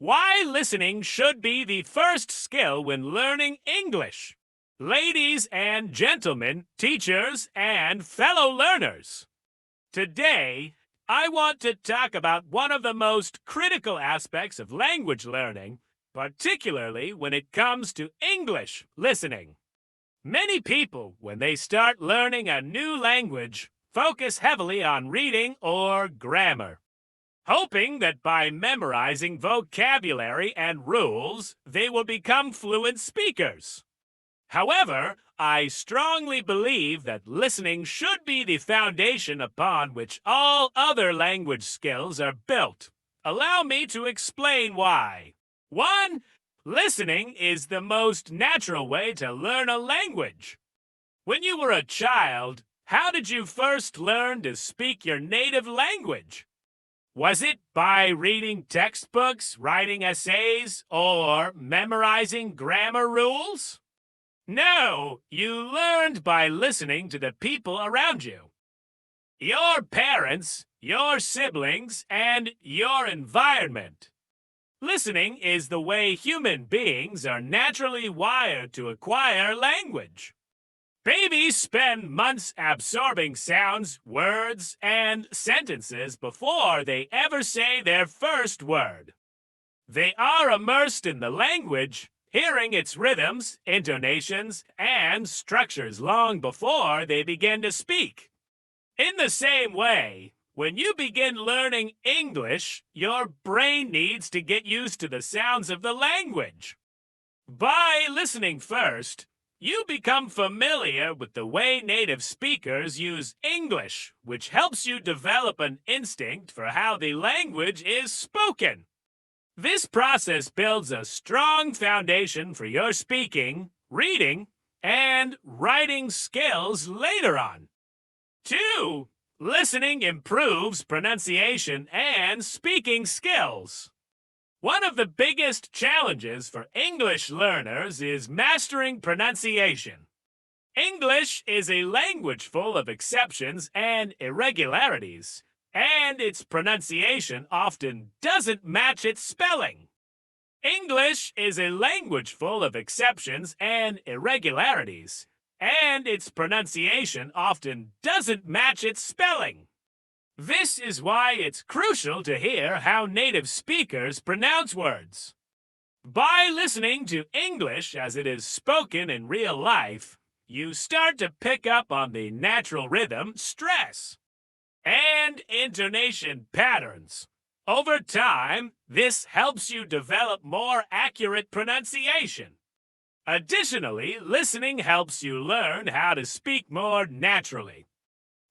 Why listening should be the first skill when learning English. Ladies and gentlemen, teachers and fellow learners, today I want to talk about one of the most critical aspects of language learning, particularly when it comes to English listening. Many people, when they start learning a new language, focus heavily on reading or grammar, hoping that by memorizing vocabulary and rules, they will become fluent speakers. However, I strongly believe that listening should be the foundation upon which all other language skills are built. Allow me to explain why. 1. Listening is the most natural way to learn a language. When you were a child, how did you first learn to speak your native language? Was it by reading textbooks, writing essays, or memorizing grammar rules? No, you learned by listening to the people around you. Your parents, your siblings, and your environment. Listening is the way human beings are naturally wired to acquire language. Babies spend months absorbing sounds, words, and sentences before they ever say their first word. They are immersed in the language, hearing its rhythms, intonations, and structures long before they begin to speak. In the same way, when you begin learning English, your brain needs to get used to the sounds of the language. By listening first, you become familiar with the way native speakers use English, which helps you develop an instinct for how the language is spoken. This process builds a strong foundation for your speaking, reading, and writing skills later on. 2. Listening improves pronunciation and speaking skills. One of the biggest challenges for English learners is mastering pronunciation. English is a language full of exceptions and irregularities, and its pronunciation often doesn't match its spelling. English is a language full of exceptions and irregularities, and its pronunciation often doesn't match its spelling. This is why it's crucial to hear how native speakers pronounce words. By listening to English as it is spoken in real life, you start to pick up on the natural rhythm, stress, and intonation patterns. Over time, this helps you develop more accurate pronunciation. Additionally, listening helps you learn how to speak more naturally.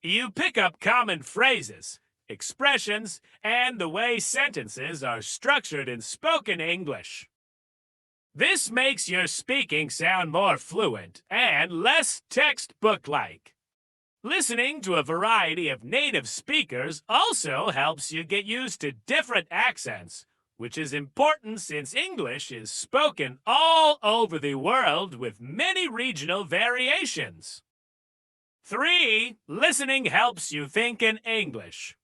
You pick up common phrases, expressions, and the way sentences are structured in spoken English. This makes your speaking sound more fluent and less textbook-like. Listening to a variety of native speakers also helps you get used to different accents, which is important since English is spoken all over the world with many regional variations. 3. Listening helps you think in English.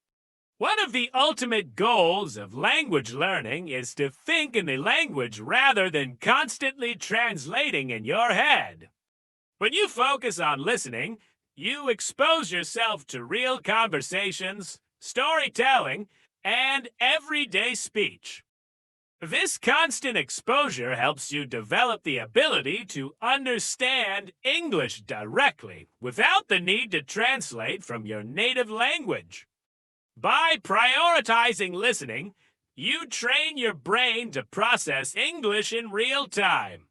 One of the ultimate goals of language learning is to think in the language rather than constantly translating in your head. When you focus on listening, you expose yourself to real conversations, storytelling, and everyday speech. This constant exposure helps you develop the ability to understand English directly without the need to translate from your native language. By prioritizing listening, you train your brain to process English in real time.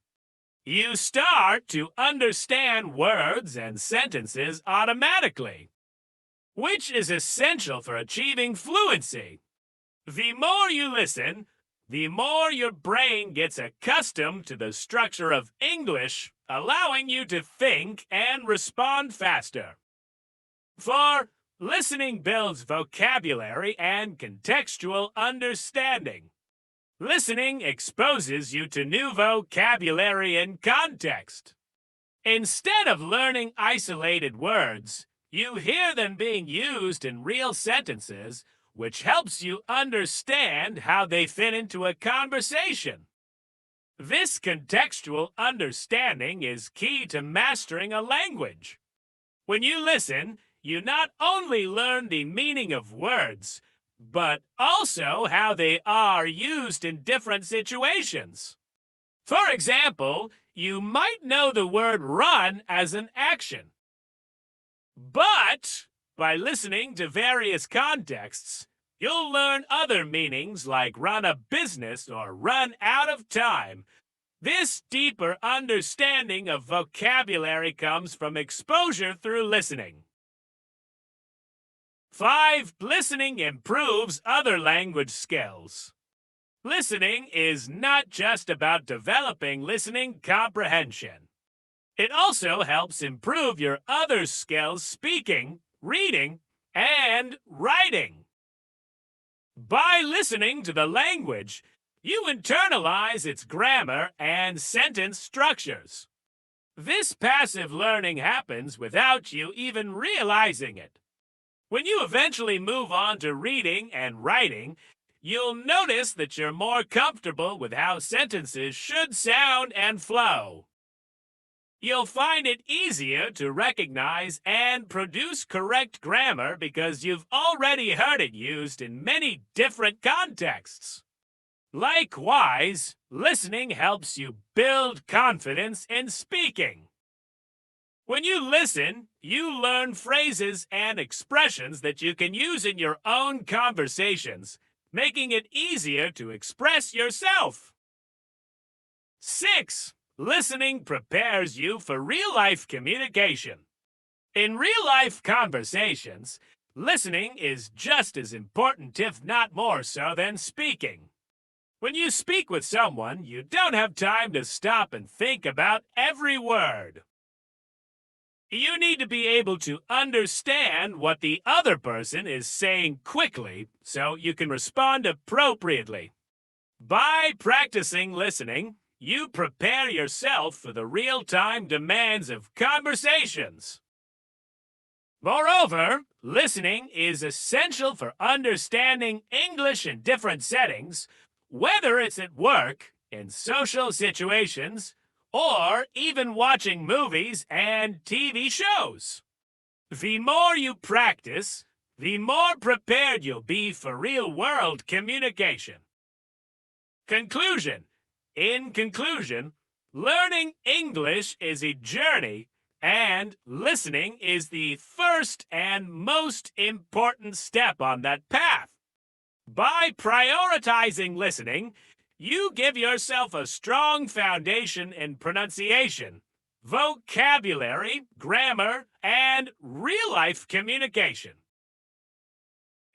You start to understand words and sentences automatically, which is essential for achieving fluency. The more you listen, the more your brain gets accustomed to the structure of English, allowing you to think and respond faster. 4. Listening builds vocabulary and contextual understanding. Listening exposes you to new vocabulary and context. Instead of learning isolated words, you hear them being used in real sentences, which helps you understand how they fit into a conversation. This contextual understanding is key to mastering a language. When you listen, you not only learn the meaning of words, but also how they are used in different situations. For example, you might know the word run as an action. But by listening to various contexts, you'll learn other meanings like run a business or run out of time. This deeper understanding of vocabulary comes from exposure through listening. 5. Listening improves other language skills. Listening is not just about developing listening comprehension. It also helps improve your other skills speaking, reading, and writing. By listening to the language, you internalize its grammar and sentence structures. This passive learning happens without you even realizing it. When you eventually move on to reading and writing, you'll notice that you're more comfortable with how sentences should sound and flow. You'll find it easier to recognize and produce correct grammar because you've already heard it used in many different contexts. Likewise, listening helps you build confidence in speaking. When you listen, you learn phrases and expressions that you can use in your own conversations, making it easier to express yourself. 6. Listening prepares you for real-life communication. In real-life conversations, listening is just as important, if not more so, than speaking. When you speak with someone, you don't have time to stop and think about every word. You need to be able to understand what the other person is saying quickly so you can respond appropriately. By practicing listening, you prepare yourself for the real-time demands of conversations. Moreover, listening is essential for understanding English in different settings, whether it's at work, in social situations, or even watching movies and TV shows. The more you practice, the more prepared you'll be for real-world communication. Conclusion. In conclusion, learning English is a journey, and listening is the first and most important step on that path. By prioritizing listening, you give yourself a strong foundation in pronunciation, vocabulary, grammar, and real-life communication.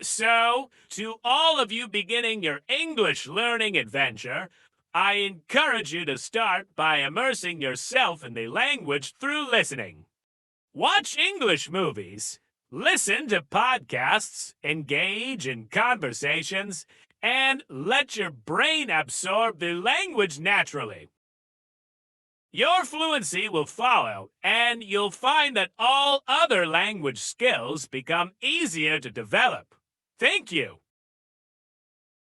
So, to all of you beginning your English learning adventure, I encourage you to start by immersing yourself in the language through listening. Watch English movies, listen to podcasts, engage in conversations, and let your brain absorb the language naturally. Your fluency will follow, and you'll find that all other language skills become easier to develop. Thank you.